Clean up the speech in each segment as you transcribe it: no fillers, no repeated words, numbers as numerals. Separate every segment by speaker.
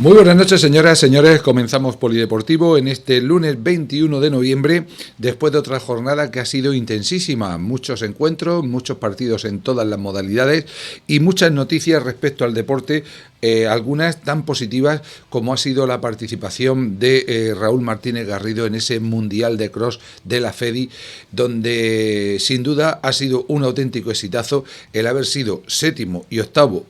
Speaker 1: Muy buenas noches, señoras, señores. Comenzamos Polideportivo en este lunes 21 de noviembre, después de otra jornada que ha sido intensísima. Muchos encuentros, muchos partidos en todas las modalidades y muchas noticias respecto al deporte, algunas tan positivas como ha sido la participación de Raúl Martínez Garrido en ese Mundial de Cross de la FEDI, donde sin duda ha sido un auténtico exitazo el haber sido séptimo y octavo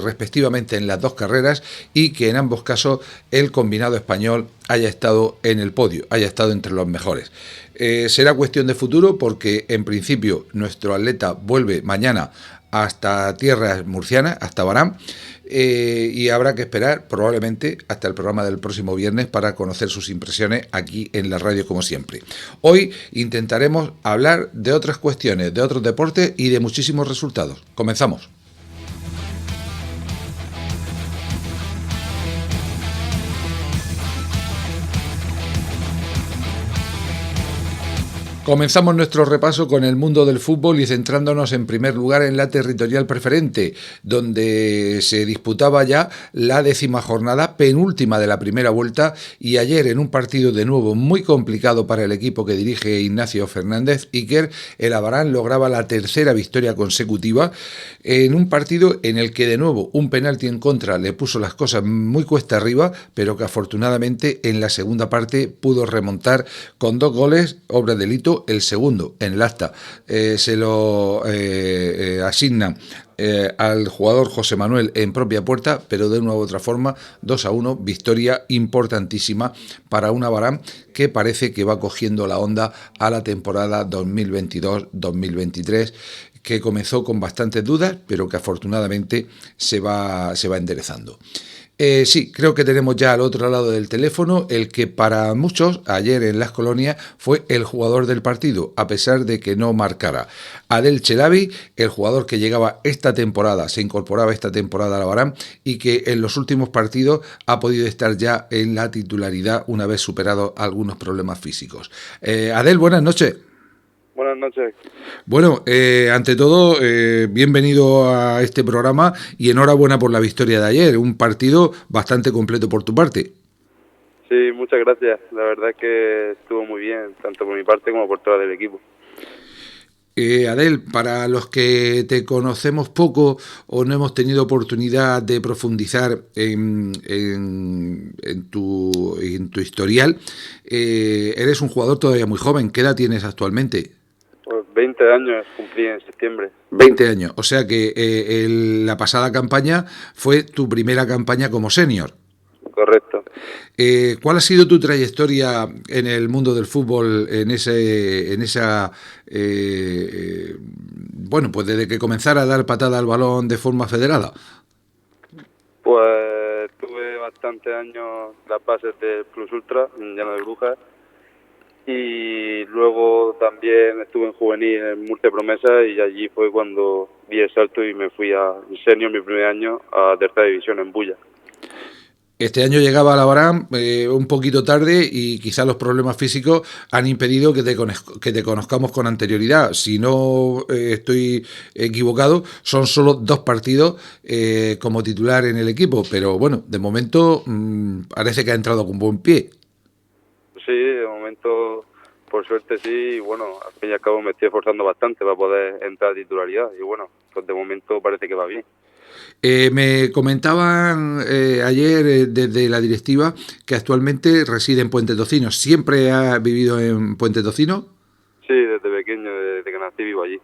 Speaker 1: respectivamente en las dos carreras, y que en ambos casos el combinado español haya estado en el podio, haya estado entre los mejores. Será cuestión de futuro porque en principio nuestro atleta vuelve mañana hasta tierras murcianas, hasta Barán, y habrá que esperar probablemente hasta el programa del próximo viernes para conocer sus impresiones aquí en la radio, como siempre. Hoy intentaremos hablar de otras cuestiones, de otros deportes y de muchísimos resultados. Comenzamos. Comenzamos nuestro repaso con el mundo del fútbol y centrándonos en primer lugar en la territorial preferente, donde se disputaba ya la 10ª jornada, penúltima de la primera vuelta, y ayer en un partido de nuevo muy complicado para el equipo que dirige Ignacio Fernández Iker, el Abarán lograba la tercera victoria consecutiva en un partido en el que de nuevo un penalti en contra le puso las cosas muy cuesta arriba, pero que afortunadamente en la segunda parte pudo remontar con 2 goles, obra de Lito. El segundo en el acta se lo asignan al jugador José Manuel en propia puerta, pero de una u otra forma 2-1, victoria importantísima para un Abarán que parece que va cogiendo la onda a la temporada 2022-2023, que comenzó con bastantes dudas, pero que afortunadamente se va enderezando. Sí, creo que tenemos ya al otro lado del teléfono el que para muchos ayer en Las Colonias fue el jugador del partido, a pesar de que no marcara. Adel Chelavi, el jugador que llegaba esta temporada, se incorporaba esta temporada al Abarán y que en los últimos partidos ha podido estar ya en la titularidad una vez superado algunos problemas físicos. Adel, buenas noches.
Speaker 2: Buenas noches.
Speaker 1: Bueno, ante todo, bienvenido a este programa y enhorabuena por la victoria de ayer, un partido bastante completo por tu parte.
Speaker 2: Sí, muchas gracias. La verdad es que estuvo muy bien, tanto por mi parte como por toda del equipo.
Speaker 1: Adel, para los que te conocemos poco o no hemos tenido oportunidad de profundizar en tu historial, eres un jugador todavía muy joven. ¿Qué edad tienes actualmente?
Speaker 2: Pues 20 años cumplí en septiembre.
Speaker 1: 20 años, o sea que la pasada campaña fue tu primera campaña como senior.
Speaker 2: Correcto.
Speaker 1: ¿Cuál ha sido tu trayectoria en el mundo del fútbol, bueno, pues desde que comenzara a dar patada al balón de forma federada?
Speaker 2: Pues tuve bastantes años las bases del Plus Ultra, en Llano de Brujas, y luego también estuve en juvenil en Murcia Promesa, y allí fue cuando di el salto y me fui a senior mi primer año a tercera división en Bulla.
Speaker 1: Este año llegaba a la Abarán un poquito tarde y quizás los problemas físicos han impedido que te conozcamos con anterioridad. Si no estoy equivocado, son solo 2 partidos como titular en el equipo, pero bueno, de momento parece que ha entrado con buen pie.
Speaker 2: Sí, de momento, por suerte sí, y bueno, al fin y al cabo me estoy esforzando bastante para poder entrar a titularidad, y bueno, pues de momento parece que va bien.
Speaker 1: Me comentaban ayer desde la directiva que actualmente reside en Puente Tocino. ¿Siempre ha vivido en Puente Tocino?
Speaker 2: Sí, desde pequeño, desde que nací vivo allí.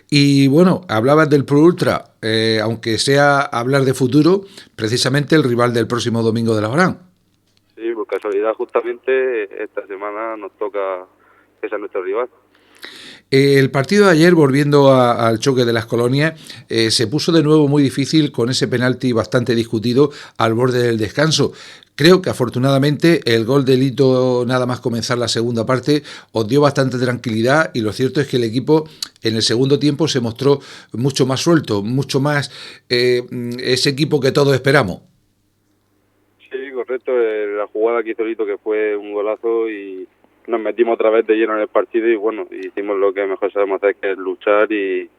Speaker 1: Y bueno, hablabas del Pro Ultra, aunque sea hablar de futuro, precisamente el rival del próximo domingo de la Abarán.
Speaker 2: Sí, por casualidad justamente esta semana nos toca que sea nuestro rival.
Speaker 1: El partido de ayer, volviendo al choque de Las Colonias, se puso de nuevo muy difícil con ese penalti bastante discutido al borde del descanso. Creo que afortunadamente el gol de Lito, nada más comenzar la segunda parte, os dio bastante tranquilidad, y lo cierto es que el equipo en el segundo tiempo se mostró mucho más suelto, mucho más ese equipo que todos esperamos.
Speaker 2: Sí, correcto, la jugada que hizo Lito, que fue un golazo, y nos metimos otra vez de lleno en el partido y bueno, hicimos lo que mejor sabemos hacer, que es luchar y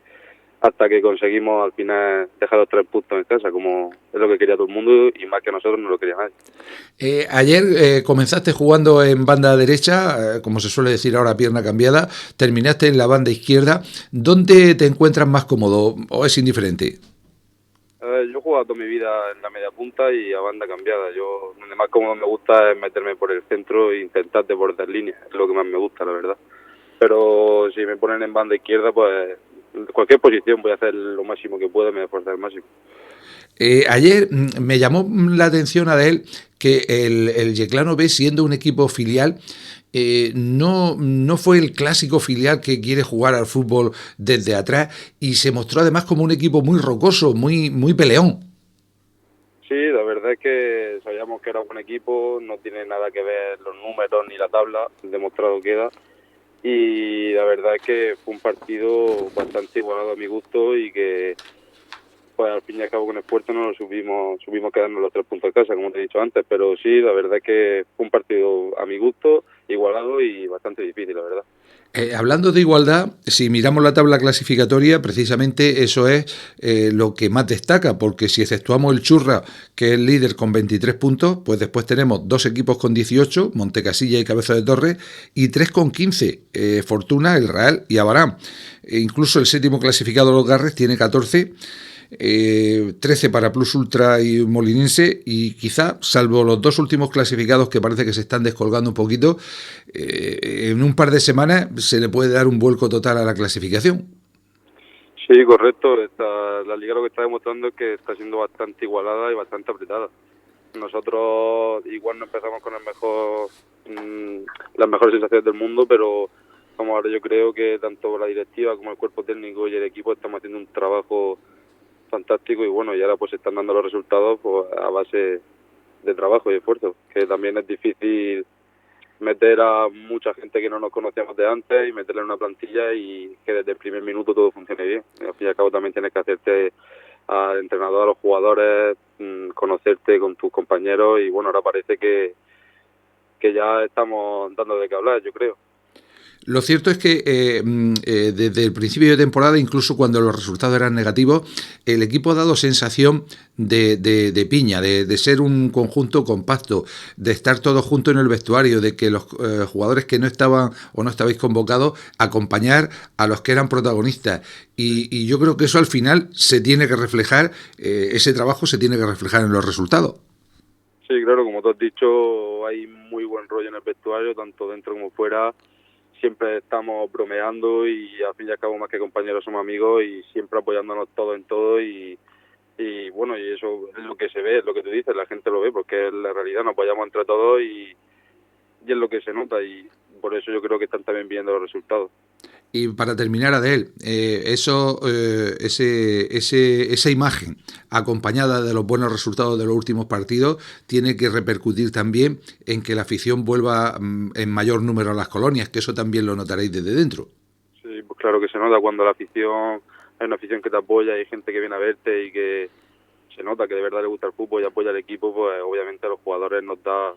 Speaker 2: hasta que conseguimos al final dejar los 3 puntos en casa, como es lo que quería todo el mundo y más que nosotros no lo quería nadie.
Speaker 1: Ayer comenzaste jugando en banda derecha, como se suele decir ahora, pierna cambiada, terminaste en la banda izquierda. ¿Dónde te encuentras más cómodo o es indiferente?
Speaker 2: Yo he jugado toda mi vida en la media punta y a banda cambiada. Yo, donde más cómodo me gusta es meterme por el centro e intentar desbordar líneas, es lo que más me gusta, la verdad. Pero si me ponen en banda izquierda, pues cualquier posición voy a hacer lo máximo que pueda y me voy a esforzar al máximo.
Speaker 1: Ayer me llamó la atención, Adel, que el Yeclano B, siendo un equipo filial, no fue el clásico filial que quiere jugar al fútbol desde atrás y se mostró además como un equipo muy rocoso, muy peleón.
Speaker 2: Sí, la verdad es que sabíamos que era un buen equipo, no tiene nada que ver los números ni la tabla, demostrado queda. Y la verdad es que fue un partido bastante igualado a mi gusto y que pues al fin y al cabo con esfuerzo no lo supimos quedarnos los 3 puntos de casa, como te he dicho antes, pero sí, la verdad es que fue un partido a mi gusto, igualado y bastante difícil, la verdad.
Speaker 1: Hablando de igualdad, si miramos la tabla clasificatoria, precisamente eso es lo que más destaca, porque si exceptuamos el Churra, que es el líder con 23 puntos, pues después tenemos 2 equipos con 18, Montecasilla y Cabeza de Torre, y 3 con 15, Fortuna, El Real y Abarán. Incluso el séptimo clasificado, Los Garres, tiene 14, 13 para Plus Ultra y Molinense, y quizá, salvo los 2 últimos clasificados que parece que se están descolgando un poquito, en un par de semanas se le puede dar un vuelco total a la clasificación.
Speaker 2: Sí, correcto. La liga lo que está demostrando es que está siendo bastante igualada y bastante apretada. Nosotros igual no empezamos con las mejores sensaciones del mundo, pero como ahora yo creo que tanto la directiva como el cuerpo técnico y el equipo estamos haciendo un trabajo fantástico y bueno, y ahora pues se están dando los resultados pues a base de trabajo y esfuerzo, que también es difícil meter a mucha gente que no nos conocíamos de antes y meterla en una plantilla y que desde el primer minuto todo funcione bien. Al fin y al cabo también tienes que hacerte al entrenador, a los jugadores, conocerte con tus compañeros y bueno, ahora parece que ya estamos dando de qué hablar, yo creo.
Speaker 1: Lo cierto es que desde el principio de temporada, incluso cuando los resultados eran negativos, el equipo ha dado sensación de piña, de ser un conjunto compacto, de estar todos juntos en el vestuario, de que los jugadores que no estaban o no estabais convocados, acompañar a los que eran protagonistas. Y yo creo que eso al final se tiene que reflejar, ese trabajo se tiene que reflejar en los resultados.
Speaker 2: Sí, claro, como tú has dicho, hay muy buen rollo en el vestuario, tanto dentro como fuera. Siempre estamos bromeando y al fin y al cabo más que compañeros somos amigos y siempre apoyándonos todo en todo y bueno, y eso es lo que se ve, es lo que tú dices, la gente lo ve porque es la realidad, nos apoyamos entre todos y es lo que se nota y por eso yo creo que están también viendo los resultados.
Speaker 1: Y para terminar, Adel, esa imagen acompañada de los buenos resultados de los últimos partidos tiene que repercutir también en que la afición vuelva en mayor número a las colonias, que eso también lo notaréis desde dentro.
Speaker 2: Sí, pues claro que se nota cuando la afición es una afición que te apoya, hay gente que viene a verte y que se nota que de verdad le gusta el fútbol y apoya al equipo, pues obviamente a los jugadores nos da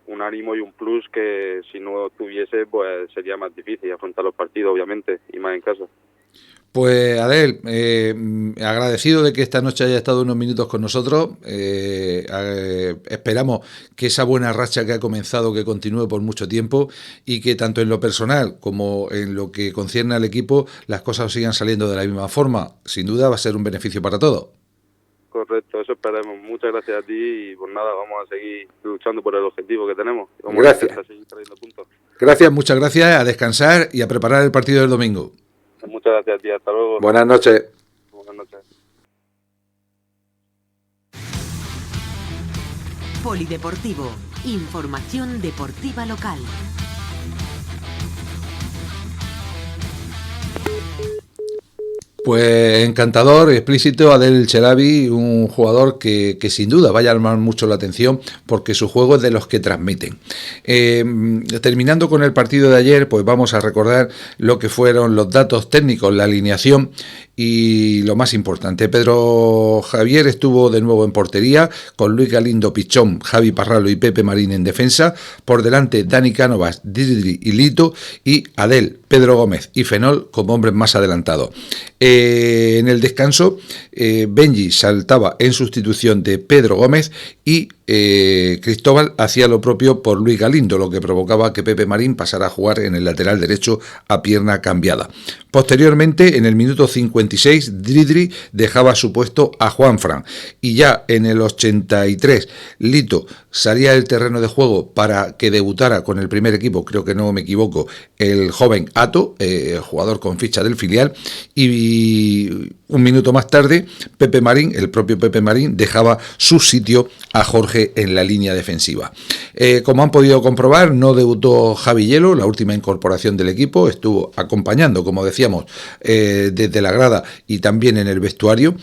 Speaker 2: un ánimo y un plus que si no tuviese pues sería más difícil afrontar los partidos obviamente y más en casa.
Speaker 1: Pues Adel, agradecido de que esta noche haya estado unos minutos con nosotros, esperamos que esa buena racha que ha comenzado que continúe por mucho tiempo y que tanto en lo personal como en lo que concierne al equipo las cosas sigan saliendo de la misma forma. Sin duda va a ser un beneficio para todos.
Speaker 2: Correcto, eso esperemos. Muchas gracias a ti y pues nada, vamos a seguir luchando por el objetivo que tenemos. Vamos
Speaker 1: gracias.
Speaker 2: A seguir trayendo puntos.
Speaker 1: Gracias, muchas gracias, a descansar y a preparar el partido del domingo.
Speaker 2: Muchas gracias a ti, hasta luego.
Speaker 1: Buenas noches.
Speaker 2: Buenas noches.
Speaker 3: Polideportivo, información deportiva local.
Speaker 1: Pues encantador, explícito, Adel Chelavi, un jugador que sin duda va a llamar mucho la atención porque su juego es de los que transmiten. Terminando con el partido de ayer, pues vamos a recordar lo que fueron los datos técnicos, la alineación y lo más importante. Pedro Javier estuvo de nuevo en portería con Luis Galindo Pichón, Javi Parralo y Pepe Marín en defensa. Por delante Dani Cánovas, Didri y Lito y Adel, Pedro Gómez y Fenol como hombres más adelantados. En el descanso, Benji saltaba en sustitución de Pedro Gómez y Cristóbal hacía lo propio por Luis Galindo, lo que provocaba que Pepe Marín pasara a jugar en el lateral derecho a pierna cambiada. Posteriormente, en el minuto 56, Dridri dejaba su puesto a Juanfran, y ya en el 83, Lito salía del terreno de juego para que debutara con el primer equipo, creo que no me equivoco, el joven Ato, jugador con ficha del filial, y un minuto más tarde, Pepe Marín, el propio Pepe Marín, dejaba su sitio a Jorge en la línea defensiva. Como han podido comprobar, no debutó Javi Hielo, la última incorporación del equipo, estuvo acompañando, como decíamos, desde la grada y también en el vestuario.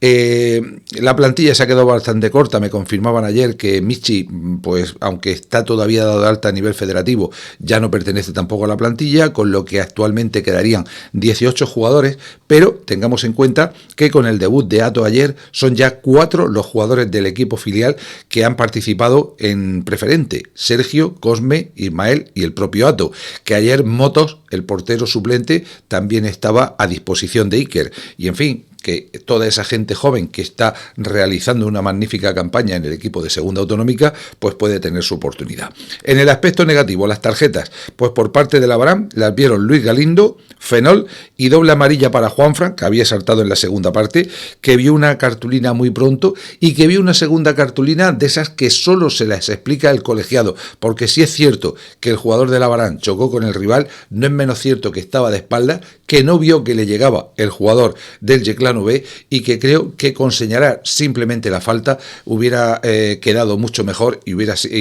Speaker 1: La plantilla se ha quedado bastante corta, me confirmaban ayer que Michi, pues aunque está todavía dado de alta a nivel federativo, ya no pertenece tampoco a la plantilla, con lo que actualmente quedarían 18 jugadores, pero tengamos en cuenta que con el debut de Ato ayer son ya 4 los jugadores del equipo filial que han participado en preferente: Sergio, Cosme, Ismael y el propio Ato, que ayer Motos, el portero suplente, también estaba a disposición de Iker, y en fin, que toda esa gente joven que está realizando una magnífica campaña en el equipo de Segunda Autonómica, pues puede tener su oportunidad. En el aspecto negativo, las tarjetas, pues por parte de la Abraham las vieron Luis Galindo, Fenol y doble amarilla para Juanfran, que había saltado en la segunda parte, que vio una cartulina muy pronto y que vio una segunda cartulina de esas que solo se las explica el colegiado, porque si es cierto que el jugador de la Abraham chocó con el rival, no es menos cierto que estaba de espalda, que no vio que le llegaba el jugador del Yeclano B, y que creo que con señalar simplemente la falta hubiera quedado mucho mejor y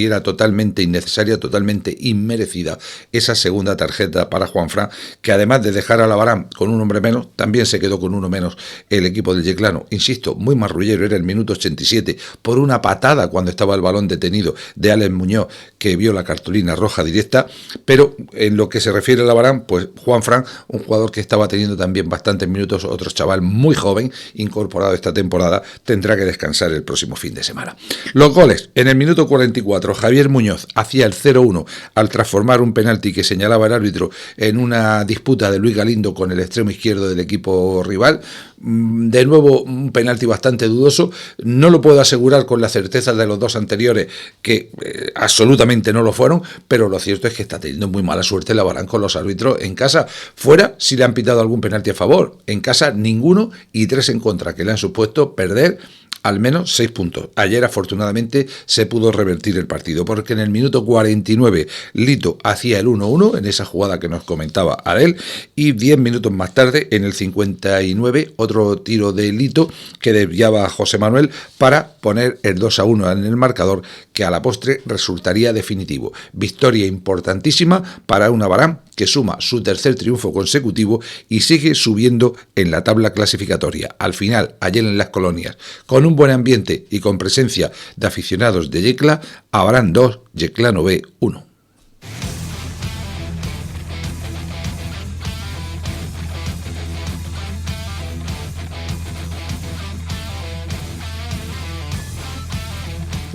Speaker 1: era totalmente innecesaria, totalmente inmerecida esa segunda tarjeta para Juanfran, que además de dejar a la Abraham con un hombre menos, también se quedó con uno menos el equipo del Yeclano. Insisto, muy marrullero, era el minuto 87, por una patada cuando estaba el balón detenido de Alex Muñoz, que vio la cartulina roja directa. Pero en lo que se refiere a la Abraham, pues Juanfran, un jugador que estaba teniendo también bastantes minutos, otro chaval muy joven, incorporado esta temporada, tendrá que descansar el próximo fin de semana. Los goles: en el minuto 44, Javier Muñoz hacía el 0-1 al transformar un penalti que señalaba el árbitro en una disputa de Luis Galindo con el extremo izquierdo del equipo rival. De nuevo, un penalti bastante dudoso, no lo puedo asegurar con la certeza de los dos anteriores, que absolutamente no lo fueron, pero lo cierto es que está teniendo muy mala suerte la Abraham con los árbitros en casa. Fuera sí le han pitado algún penalti a favor, en casa ninguno, y 3 en contra, que le han supuesto perder al menos 6 puntos. Ayer afortunadamente se pudo revertir el partido, porque en el minuto 49 Lito hacía el 1-1 en esa jugada que nos comentaba Adel, y 10 minutos más tarde, en el 59, otro tiro de Lito que desviaba a José Manuel para poner el 2-1 en el marcador, que a la postre resultaría definitivo. Victoria importantísima para una Abraham que suma su tercer triunfo consecutivo y sigue subiendo en la tabla clasificatoria. Al final, ayer en Las Colonias, con un buen ambiente y con presencia de aficionados de Yecla, Abraham 2, Yeclano B 1.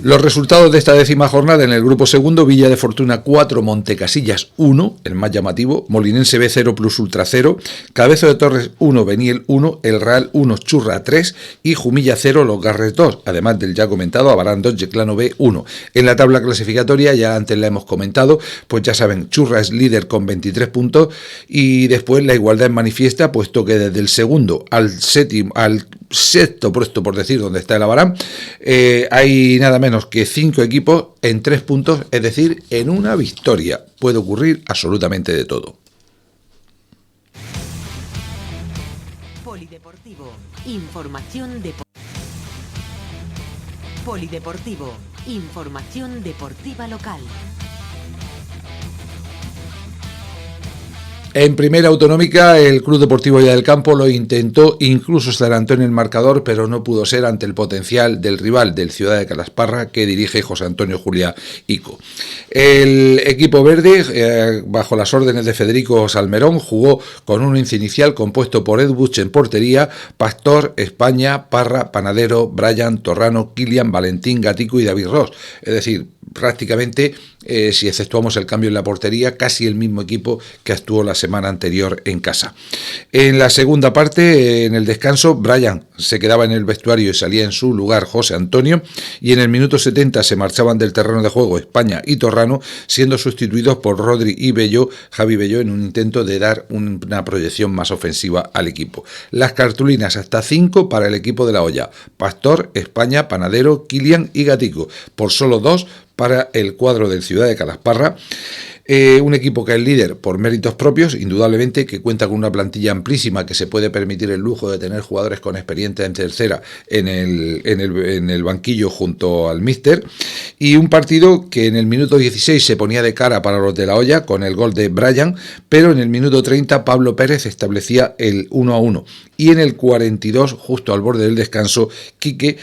Speaker 1: Los resultados de esta 10ª jornada: en el grupo segundo, Villa de Fortuna 4, Montecasillas 1, el más llamativo, Molinense B 0, Plus Ultra 0, Cabezo de Torres 1, Beniel 1, El Real 1, Churra 3 y Jumilla 0, Los Garres 2, además del ya comentado Abarán 2, Yeclano B 1. En la tabla clasificatoria, ya antes la hemos comentado, pues ya saben, Churra es líder con 23 puntos, y después la igualdad es manifiesta, puesto que desde el segundo al sexto puesto, por decir, donde está el Abarán, hay nada menos que 5 equipos en 3 puntos, es decir, en una victoria. Puede ocurrir absolutamente de todo.
Speaker 3: Polideportivo, información Polideportivo, información deportiva local.
Speaker 1: En Primera Autonómica, el Club Deportivo Villa del Campo lo intentó, incluso se adelantó en el marcador, pero no pudo ser ante el potencial del rival, del Ciudad de Calasparra, que dirige José Antonio Juliá Ico. El equipo verde, bajo las órdenes de Federico Salmerón, jugó con un once inicial compuesto por Ed Buch en portería, Pastor, España, Parra, Panadero, Brian, Torrano, Kilian, Valentín, Gatico y David Ross. Es decir, prácticamente si exceptuamos el cambio en la portería, casi el mismo equipo que actuó la semana anterior en casa. En la segunda parte, en el descanso, Brian se quedaba en el vestuario y salía en su lugar José Antonio, y en el minuto 70 se marchaban del terreno de juego España y Torrano, siendo sustituidos por Rodri y Bello, Javi Bello, en un intento de dar una proyección más ofensiva al equipo. Las cartulinas hasta 5 para el equipo de la olla: Pastor, España, Panadero, Kilian y Gatico, por solo 2 para el cuadro del Ciudad de Calasparra. Un equipo que es líder por méritos propios, indudablemente, que cuenta con una plantilla amplísima, que se puede permitir el lujo de tener jugadores con experiencia en tercera en el banquillo junto al míster, y un partido que en el minuto 16 se ponía de cara para los de la olla con el gol de Brian, pero en el minuto 30 Pablo Pérez establecía el 1-1, y en el 42, justo al borde del descanso, Quique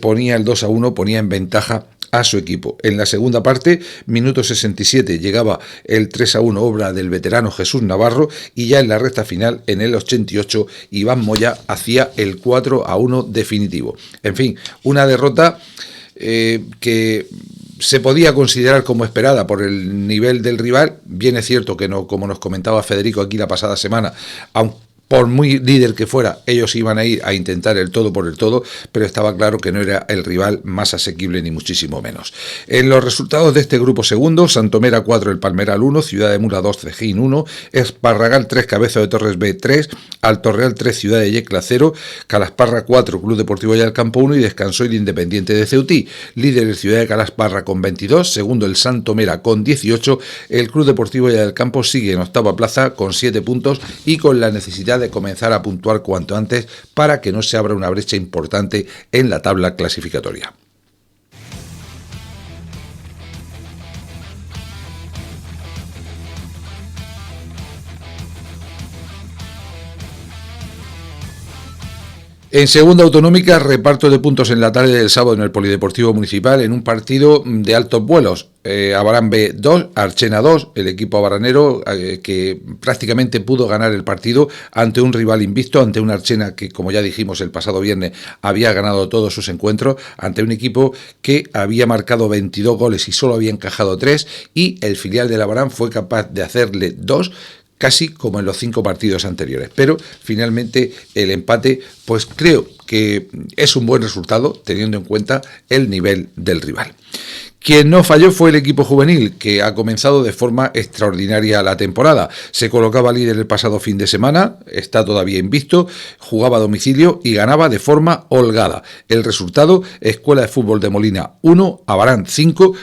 Speaker 1: ponía el 2-1, ponía en ventaja a su equipo. En la segunda parte, minuto 67, llegaba el 3-1, obra del veterano Jesús Navarro, y ya en la recta final, en el 88, Iván Moya hacía el 4-1 definitivo. En fin, una derrota que se podía considerar como esperada por el nivel del rival. Bien es cierto que no, como nos comentaba Federico aquí la pasada semana, aunque por muy líder que fuera, ellos iban a ir a intentar el todo por el todo, pero estaba claro que no era el rival más asequible, ni muchísimo menos. En los resultados de este grupo segundo, Santomera 4, el Palmeral 1, Ciudad de Mura 2, Cejín 1, Esparragal 3, Cabezo de Torres B 3, Alto Real 3, Ciudad de Yecla 0, Calasparra 4, Club Deportivo Ya del Campo 1, y descansó el Independiente de Ceutí. Líder el Ciudad de Calasparra con 22, segundo el Santomera con 18, el Club Deportivo Ya del Campo sigue en octava plaza con 7 puntos y con la necesidad de comenzar a puntuar cuanto antes para que no se abra una brecha importante en la tabla clasificatoria. En segunda autonómica, reparto de puntos en la tarde del sábado en el Polideportivo Municipal en un partido de altos vuelos. Abarán B 2, Archena 2, el equipo abaranero que prácticamente pudo ganar el partido ante un rival invicto, ante un Archena que, como ya dijimos el pasado viernes, había ganado todos sus encuentros, ante un equipo que había marcado 22 goles y solo había encajado 3, y el filial del Abarán fue capaz de hacerle 2, casi como en los 5 partidos anteriores. Pero finalmente el empate, pues creo que es un buen resultado teniendo en cuenta el nivel del rival. Quien no falló fue el equipo juvenil, que ha comenzado de forma extraordinaria la temporada. Se colocaba líder el pasado fin de semana, está todavía invicto, jugaba a domicilio y ganaba de forma holgada. El resultado: Escuela de Fútbol de Molina 1, Abarán 5,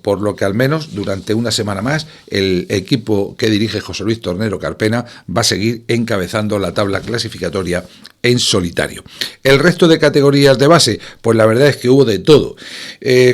Speaker 1: por lo que al menos durante una semana más el equipo que dirige José Luis Tornero Carpena va a seguir encabezando la tabla clasificatoria en solitario. El resto de categorías de base, pues la verdad es que hubo de todo.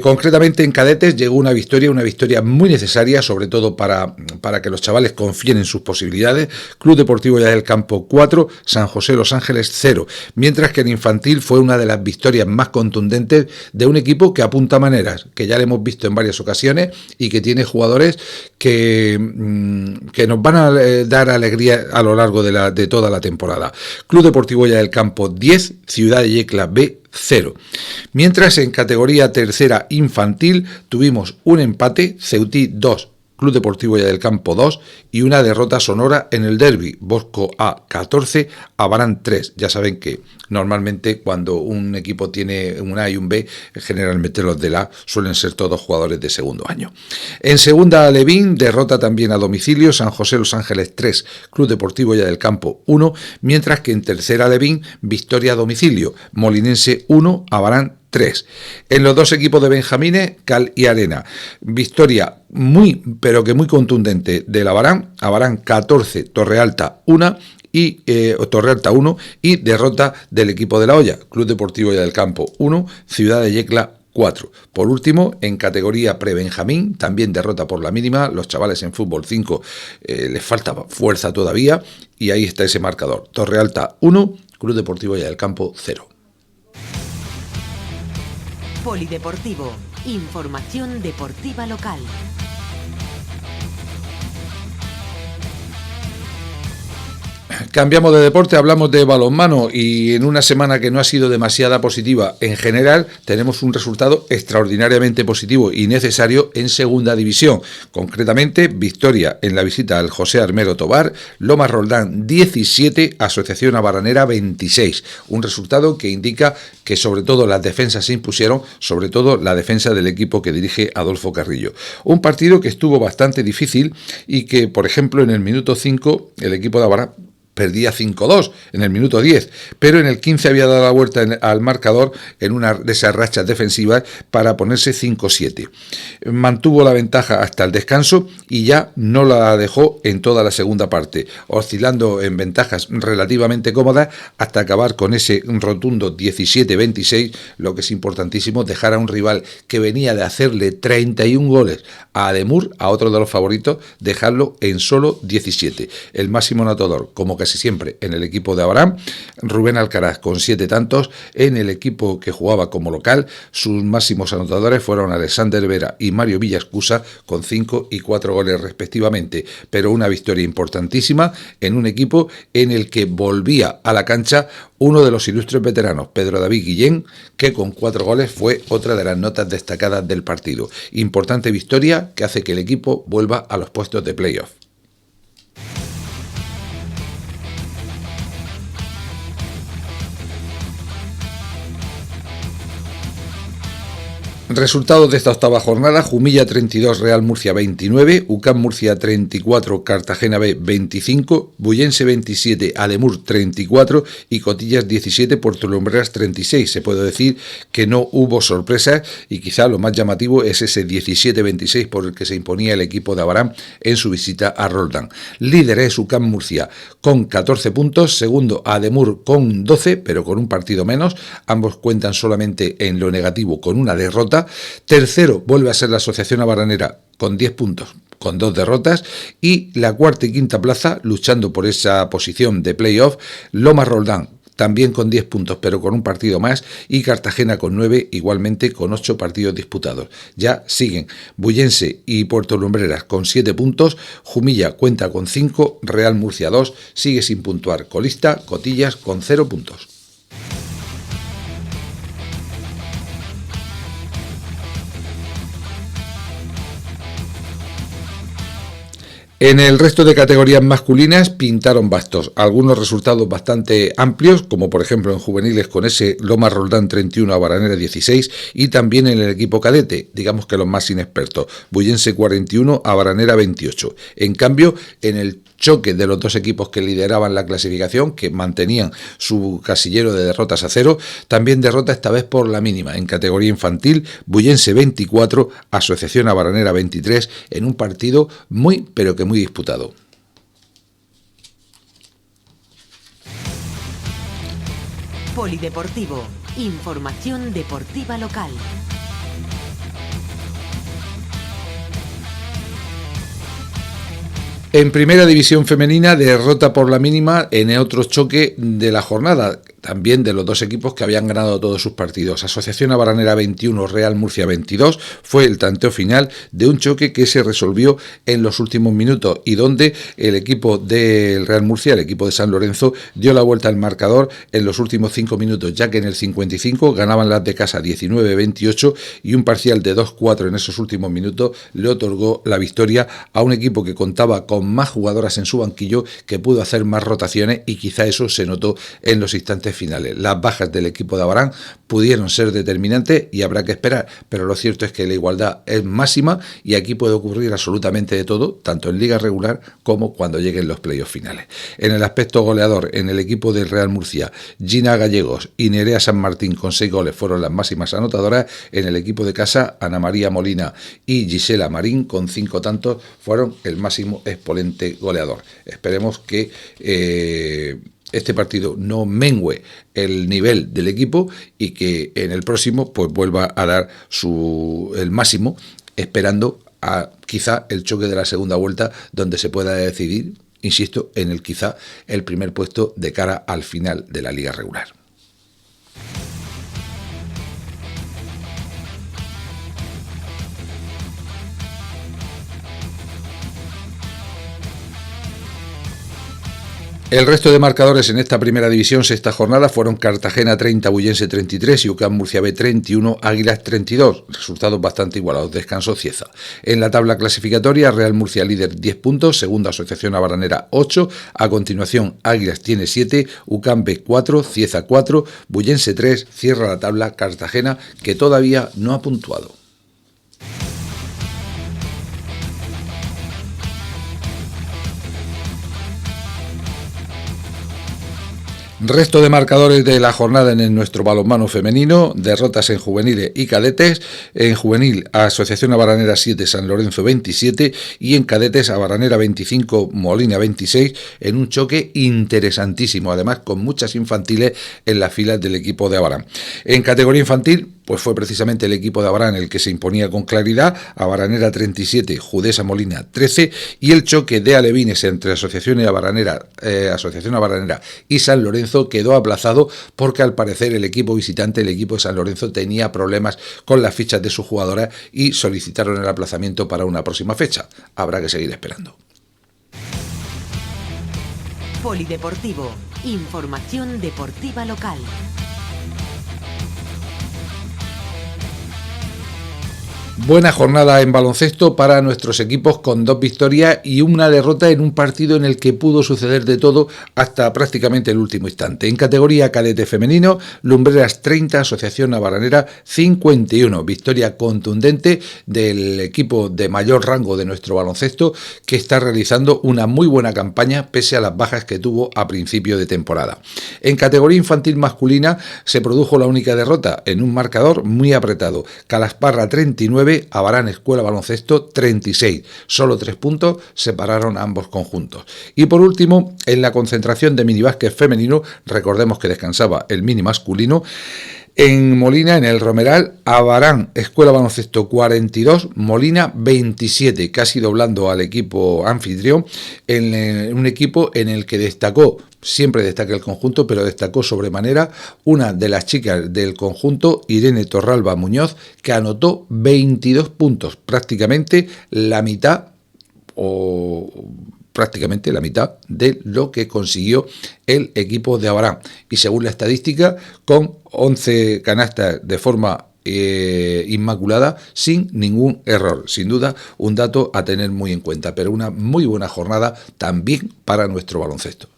Speaker 1: Concretamente en cadetes llegó una victoria muy necesaria, sobre todo para que los chavales confíen en sus posibilidades. Club Deportivo Ya del Campo 4, San José Los Ángeles 0, mientras que en infantil fue una de las victorias más contundentes de un equipo que apunta maneras, que ya le hemos visto en varias ocasiones y que tiene jugadores que nos van a dar alegría a lo largo de toda la temporada. Club Deportivo Ya del Campo 10, Ciudad de Yecla B 0. Mientras en categoría tercera infantil tuvimos un empate, Ceutí 2, Club Deportivo Ya del Campo 2, y una derrota sonora en el derbi, Bosco A 14, Abarán 3. Ya saben que normalmente cuando un equipo tiene un A y un B, generalmente los del A suelen ser todos jugadores de segundo año. En segunda Alevín, derrota también a domicilio, San José Los Ángeles 3, Club Deportivo Ya del Campo 1, mientras que en tercera Alevín, victoria a domicilio, Molinense 1, Abarán 3. En los dos equipos de Benjamines, Cal y Arena, victoria muy, pero que muy contundente del Abarán, Abarán 14, Torrealta 1, y Torrealta 1, y derrota del equipo de la olla, Club Deportivo Ya del Campo 1, Ciudad de Yecla 4. Por último, en categoría pre-Benjamín, también derrota por la mínima, los chavales en fútbol 5 les falta fuerza todavía, y ahí está ese marcador, Torrealta 1, Club Deportivo Ya del Campo 0.
Speaker 3: Polideportivo, información deportiva local.
Speaker 1: Cambiamos de deporte, hablamos de balonmano y en una semana que no ha sido demasiada positiva en general, tenemos un resultado extraordinariamente positivo y necesario en segunda división. Concretamente, victoria en la visita al José Armero Tobar, Lomas Roldán 17, Asociación Abaranera 26. Un resultado que indica que sobre todo las defensas se impusieron, sobre todo la defensa del equipo que dirige Adolfo Carrillo. Un partido que estuvo bastante difícil y que, por ejemplo, en el minuto 5 el equipo de Abarán perdía 5-2 en el minuto 10, pero en el 15 había dado la vuelta al marcador en una de esas rachas defensivas para ponerse 5-7. Mantuvo la ventaja hasta el descanso y ya no la dejó en toda la segunda parte, oscilando en ventajas relativamente cómodas hasta acabar con ese rotundo 17-26, lo que es importantísimo, dejar a un rival que venía de hacerle 31 goles a Ademur, a otro de los favoritos, dejarlo en solo 17. El máximo anotador, como casi siempre en el equipo de Abarán, Rubén Alcaraz con 7 tantos. En el equipo que jugaba como local, sus máximos anotadores fueron Alexander Vera y Mario Villascusa con 5 y 4 goles respectivamente, pero una victoria importantísima en un equipo en el que volvía a la cancha uno de los ilustres veteranos, Pedro David Guillén, que con 4 goles fue otra de las notas destacadas del partido. Importante victoria que hace que el equipo vuelva a los puestos de playoff. Resultados de esta octava jornada: Jumilla 32, Real Murcia 29, UCAM Murcia 34, Cartagena B 25, Bullense 27, Ademur 34 y Cotillas 17, Puerto Lumbreras 36. Se puede decir que no hubo sorpresas y quizá lo más llamativo es ese 17-26 por el que se imponía el equipo de Abarán en su visita a Roldán. Líder es UCAM Murcia con 14 puntos, segundo Ademur con 12, pero con un partido menos. Ambos cuentan solamente en lo negativo con una derrota. Tercero vuelve a ser la Asociación Abaranera con 10 puntos, con 2 derrotas, y la cuarta y quinta plaza, luchando por esa posición de playoff, Lomas Roldán, también con 10 puntos, pero con un partido más, y Cartagena con 9, igualmente con 8 partidos disputados. Ya siguen Bullense y Puerto Lumbreras con 7 puntos, Jumilla cuenta con 5, Real Murcia 2, sigue sin puntuar colista, Cotillas con 0 puntos. En el resto de categorías masculinas pintaron bastos, algunos resultados bastante amplios, como por ejemplo en juveniles con ese Lomas Roldán 31, Abaranera 16, y también en el equipo cadete, digamos que los más inexpertos, Bullense 41, Abaranera 28. En cambio, en el choque de los dos equipos que lideraban la clasificación, que mantenían su casillero de derrotas a 0, también derrota esta vez por la mínima. En categoría infantil, Bullense 24, Asociación Abaranera 23, en un partido muy, pero que muy disputado.
Speaker 3: Polideportivo, información deportiva local.
Speaker 1: En primera división femenina, derrota por la mínima en otro choque de la jornada, también de los dos equipos que habían ganado todos sus partidos. Asociación Abaranera 21, Real Murcia 22, fue el tanteo final de un choque que se resolvió en los últimos minutos y donde el equipo del Real Murcia, el equipo de San Lorenzo, dio la vuelta al marcador en los últimos 5 minutos, ya que en el 55 ganaban las de casa 19-28 y un parcial de 2-4 en esos últimos minutos le otorgó la victoria a un equipo que contaba con más jugadoras en su banquillo, que pudo hacer más rotaciones y quizá eso se notó en los instantes finales. Las bajas del equipo de Abarán pudieron ser determinantes y habrá que esperar, pero lo cierto es que la igualdad es máxima y aquí puede ocurrir absolutamente de todo, tanto en liga regular como cuando lleguen los playoffs finales. En el aspecto goleador, en el equipo del Real Murcia, Gina Gallegos y Nerea San Martín con 6 goles fueron las máximas anotadoras. En el equipo de casa, Ana María Molina y Gisela Marín con 5 tantos fueron el máximo exponente goleador. Esperemos que este partido no mengue el nivel del equipo y que en el próximo pues vuelva a dar el máximo, esperando a quizá el choque de la segunda vuelta, donde se pueda decidir, insisto, en el quizá el primer puesto de cara al final de la liga regular. El resto de marcadores en esta primera división sexta jornada fueron Cartagena 30, Bullense 33 y UCAM Murcia B 31, Águilas 32, resultados bastante igualados, descanso Cieza. En la tabla clasificatoria, Real Murcia líder 10 puntos, segunda Asociación Abaranera 8, a continuación Águilas tiene 7, UCAM B 4, Cieza 4, Bullense 3, cierra la tabla Cartagena, que todavía no ha puntuado. Resto de marcadores de la jornada en nuestro balonmano femenino, derrotas en juveniles y cadetes. En juvenil, Asociación Abaranera 7, San Lorenzo 27 y en cadetes, Abaranera 25, Molina 26, en un choque interesantísimo, además con muchas infantiles en las filas del equipo de Abarán. En categoría infantil, pues fue precisamente el equipo de Abarán el que se imponía con claridad, Abaranera 37, Judesa Molina 13, y el choque de alevines entre Asociación Abaranera y San Lorenzo quedó aplazado porque al parecer el equipo visitante, el equipo de San Lorenzo, tenía problemas con las fichas de sus jugadoras y solicitaron el aplazamiento para una próxima fecha. Habrá que seguir esperando.
Speaker 3: Polideportivo, información deportiva local.
Speaker 1: Buena jornada en baloncesto para nuestros equipos con 2 victorias y una derrota en un partido en el que pudo suceder de todo hasta prácticamente el último instante. En categoría cadete femenino, Lumbreras 30, Asociación Abaranera 51. Victoria contundente del equipo de mayor rango de nuestro baloncesto, que está realizando una muy buena campaña pese a las bajas que tuvo a principio de temporada. En categoría infantil masculina se produjo la única derrota en un marcador muy apretado. Calasparra 39, Abarán Escuela Baloncesto 36. Solo 3 puntos separaron a ambos conjuntos. Y por último, en la concentración de minibásquet femenino, recordemos que descansaba el mini masculino, en Molina, en el Romeral, Abarán Escuela Baloncesto 42, Molina 27, casi doblando al equipo anfitrión, en un equipo en el que destacó, siempre destaca el conjunto, pero destacó sobremanera una de las chicas del conjunto, Irene Torralba Muñoz, que anotó 22 puntos, prácticamente la mitad de lo que consiguió el equipo de Abarán. Y según la estadística, con 11 canastas de forma inmaculada, sin ningún error. Sin duda, un dato a tener muy en cuenta, pero una muy buena jornada también para nuestro baloncesto.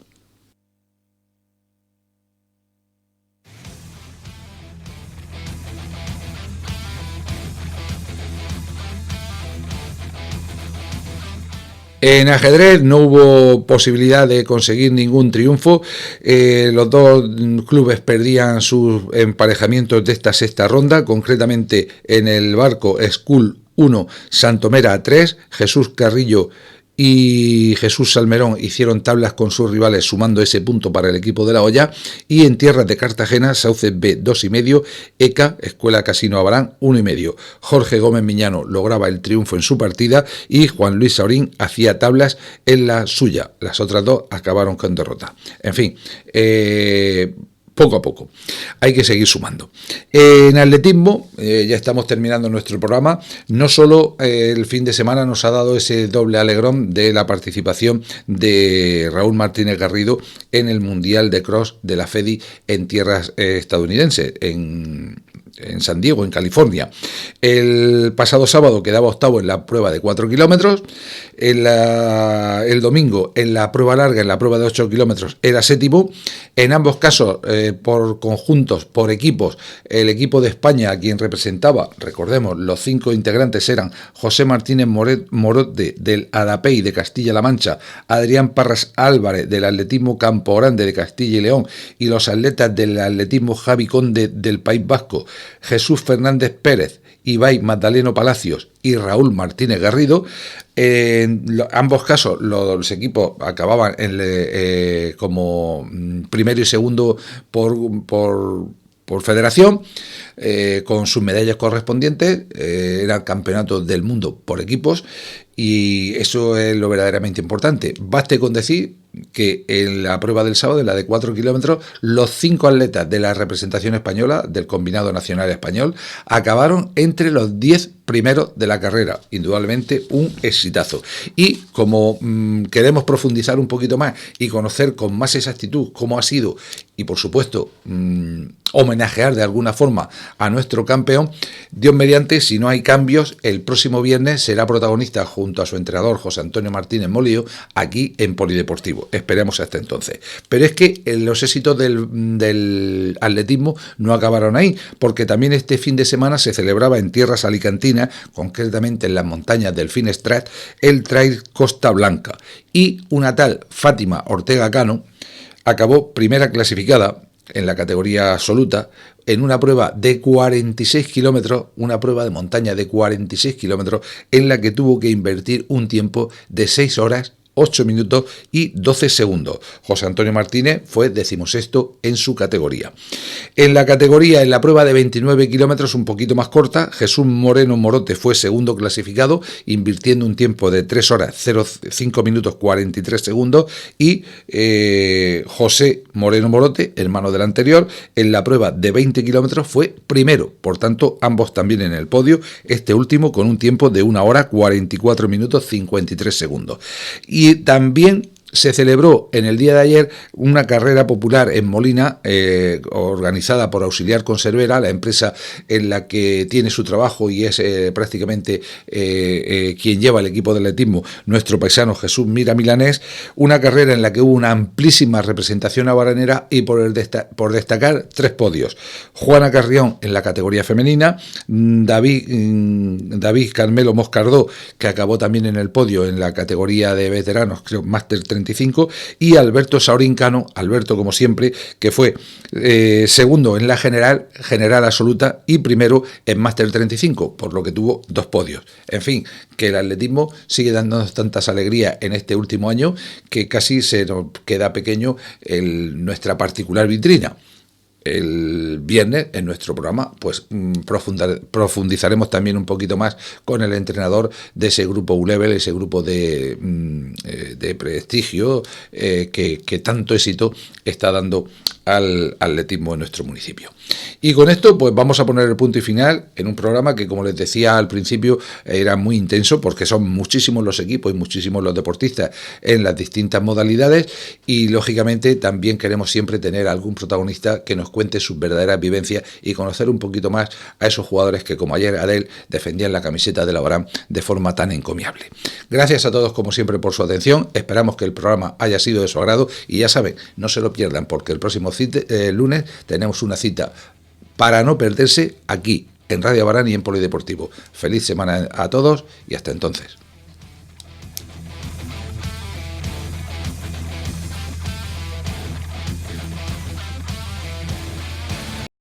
Speaker 1: En ajedrez no hubo posibilidad de conseguir ningún triunfo. Los dos clubes perdían sus emparejamientos de esta sexta ronda, concretamente en el barco School 1, Santomera 3, Jesús Carrillo y Jesús Salmerón hicieron tablas con sus rivales sumando ese punto para el equipo de La Hoya, y en tierras de Cartagena, Sauces B 2,5, ECA, Escuela Casino Abarán 1,5. Jorge Gómez Miñano lograba el triunfo en su partida y Juan Luis Saurín hacía tablas en la suya. Las otras dos acabaron con derrota. En fin, poco a poco. Hay que seguir sumando. En atletismo, ya estamos terminando nuestro programa. No solo el fin de semana nos ha dado ese doble alegrón de la participación de Raúl Martínez Garrido en el Mundial de Cross de la FEDI en tierras estadounidenses, en San Diego, en California. El pasado sábado quedaba octavo en la prueba de 4 kilómetros. El domingo, en la prueba larga, en la prueba de 8 kilómetros, era séptimo. En ambos casos, por conjuntos, por equipos, el equipo de España, a quien representaba, recordemos, los 5 integrantes eran José Martínez Morote, del ADAPEI de Castilla-La Mancha, Adrián Parras Álvarez, del atletismo Campo Grande de Castilla y León, y los atletas del atletismo Javi Conde del País Vasco, Jesús Fernández Pérez, Ibai Magdaleno Palacios y Raúl Martínez Garrido. En ambos casos los equipos acababan como primero y segundo por federación, con sus medallas correspondientes. Eran campeonatos del mundo por equipos, y eso es lo verdaderamente importante. Baste con decir que en la prueba del sábado, en la de 4 kilómetros, los 5 atletas de la representación española, del combinado nacional español, acabaron entre los 10 primeros de la carrera. Indudablemente un exitazo. Y como queremos profundizar un poquito más y conocer con más exactitud cómo ha sido, y por supuesto homenajear de alguna forma a nuestro campeón, Dios mediante, si no hay cambios, el próximo viernes será protagonista junto a su entrenador José Antonio Martínez Molío aquí en Polideportivo. Esperemos hasta entonces. Pero es que los éxitos del atletismo no acabaron ahí, porque también este fin de semana se celebraba en tierras alicantinas, concretamente en las montañas del Finestrat, el Trail Costa Blanca, y una tal Fátima Ortega Cano acabó primera clasificada en la categoría absoluta en una prueba de 46 kilómetros, una prueba de montaña de 46 kilómetros, en la que tuvo que invertir un tiempo de 6 horas, 8 minutos y 12 segundos. José Antonio Martínez fue 16º en su categoría. En la prueba de 29 kilómetros, un poquito más corta, Jesús Moreno Morote fue segundo clasificado, invirtiendo un tiempo de 3 horas, 5 minutos 43 segundos, y José Moreno Morote, hermano del anterior, en la prueba de 20 kilómetros fue primero. Por tanto, ambos también en el podio, este último con un tiempo de 1 hora 44 minutos 53 segundos. Y también se celebró en el día de ayer una carrera popular en Molina, organizada por Auxiliar Conservera, la empresa en la que tiene su trabajo y es prácticamente quien lleva el equipo de atletismo, nuestro paisano Jesús Mira Milanés, una carrera en la que hubo una amplísima representación abaranera y por destacar 3 podios. Juana Carrión en la categoría femenina, David Carmelo Moscardó, que acabó también en el podio en la categoría de veteranos, creo, Máster 35, y Alberto Saurín Cano, Alberto como siempre, que fue segundo en la general absoluta y primero en Máster 35, por lo que tuvo 2 podios. En fin, que el atletismo sigue dándonos tantas alegrías en este último año que casi se nos queda pequeño nuestra particular vitrina. El viernes en nuestro programa pues profundizaremos también un poquito más con el entrenador de ese grupo U-Level, ese grupo de prestigio que tanto éxito está dando al atletismo en nuestro municipio. Y con esto pues vamos a poner el punto y final en un programa que, como les decía al principio, era muy intenso porque son muchísimos los equipos y muchísimos los deportistas en las distintas modalidades, y lógicamente también queremos siempre tener algún protagonista que nos cuente sus verdaderas vivencias y conocer un poquito más a esos jugadores que, como ayer Adel, defendían la camiseta de la Abarán de forma tan encomiable. Gracias a todos como siempre por su atención, esperamos que el programa haya sido de su agrado y ya saben, no se lo pierdan porque el próximo lunes tenemos una cita para no perderse aquí en Radio Abarán y en Polideportivo. Feliz semana a todos y hasta entonces.